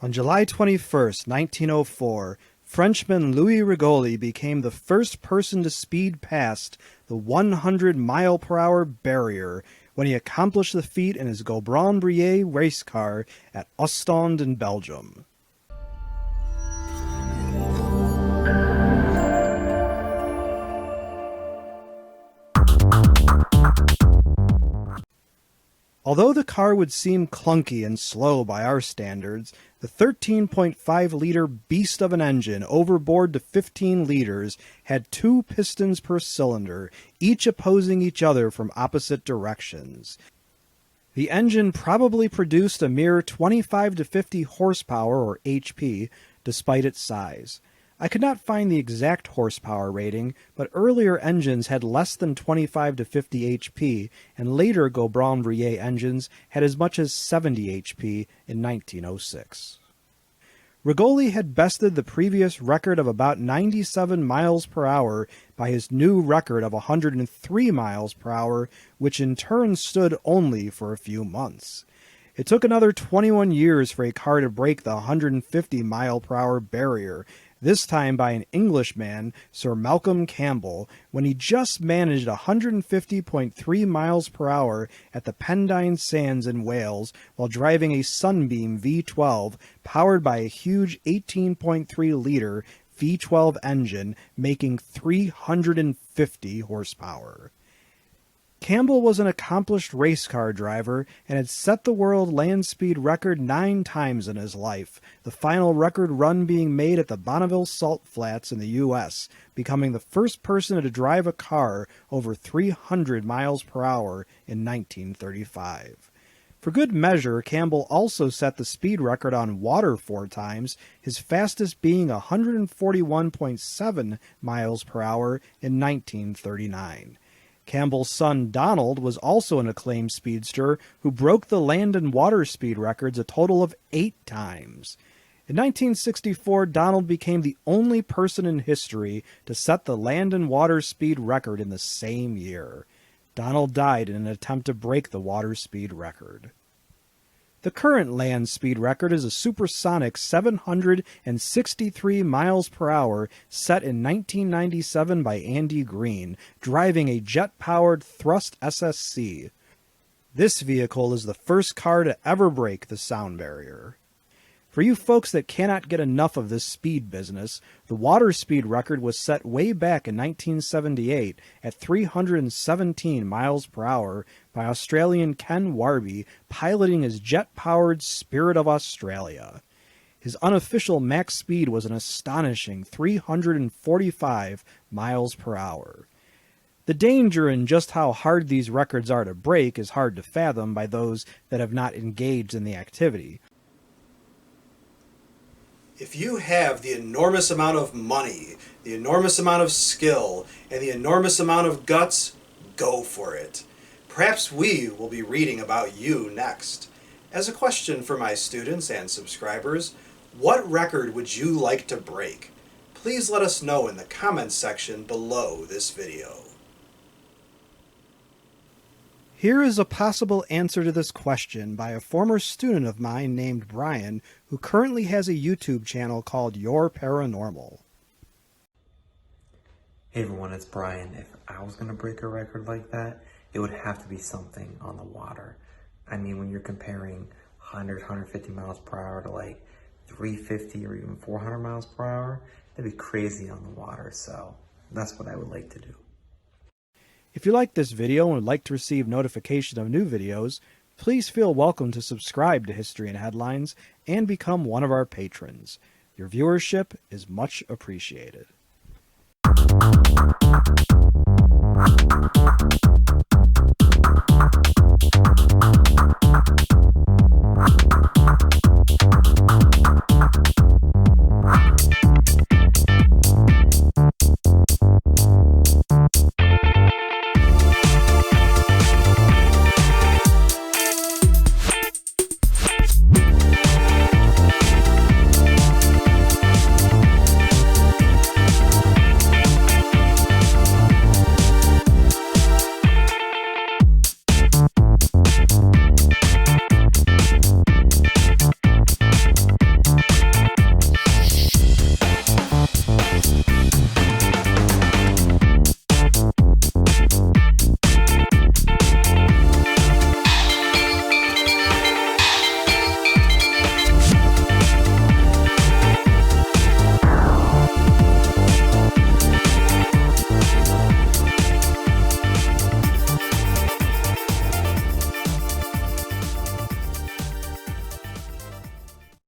On July 21st, 1904, Frenchman Louis Rigolly became the first person to speed past the 100-mile-per-hour barrier when he accomplished the feat in his Gobron-Brillie race car at Ostende in Belgium. Although the car would seem clunky and slow by our standards, the 13.5-liter beast of an engine, overboard to 15 liters, had 2 pistons per cylinder, each opposing each other from opposite directions. The engine probably produced a mere 25 to 50 horsepower, or HP, despite its size. I could not find the exact horsepower rating, but earlier engines had less than 25 to 50 HP, and later Gobron-Brillie engines had as much as 70 HP in 1906. Rigolly had bested the previous record of about 97 miles per hour by his new record of 103 miles per hour, which in turn stood only for a few months. It took another 21 years for a car to break the 150 mile per hour barrier, this time by an Englishman, Sir Malcolm Campbell, when he just managed 150.3 miles per hour at the Pendine Sands in Wales while driving a Sunbeam V12 powered by a huge 18.3-liter V12 engine making 350 horsepower. Campbell was an accomplished race car driver and had set the world land speed record 9 times in his life, the final record run being made at the Bonneville Salt Flats in the U.S., becoming the first person to drive a car over 300 miles per hour in 1935. For good measure, Campbell also set the speed record on water 4 times, his fastest being 141.7 miles per hour in 1939. Campbell's son Donald was also an acclaimed speedster who broke the land and water speed records a total of 8 times. In 1964, Donald became the only person in history to set the land and water speed record in the same year. Donald died in an attempt to break the water speed record. The current land speed record is a supersonic 763 miles per hour set in 1997 by Andy Green, driving a jet-powered Thrust SSC. This vehicle is the first car to ever break the sound barrier. For you folks that cannot get enough of this speed business, the water speed record was set way back in 1978 at 317 miles per hour by Australian Ken Warby piloting his jet-powered Spirit of Australia. His unofficial max speed was an astonishing 345 miles per hour. The danger in just how hard these records are to break is hard to fathom by those that have not engaged in the activity. If you have the enormous amount of money, the enormous amount of skill, and the enormous amount of guts, go for it. Perhaps we will be reading about you next. As a question for my students and subscribers, what record would you like to break? Please let us know in the comments section below this video. Here is a possible answer to this question by a former student of mine named Brian, who currently has a YouTube channel called Your Paranormal. Hey everyone, it's Brian. If I was going to break a record like that, it would have to be something on the water. I mean, when you're comparing 100, 150 miles per hour to like 350 or even 400 miles per hour, that'd be crazy on the water, so that's what I would like to do. If you like this video and would like to receive notification of new videos, please feel welcome to subscribe to History and Headlines and become one of our patrons. Your viewership is much appreciated.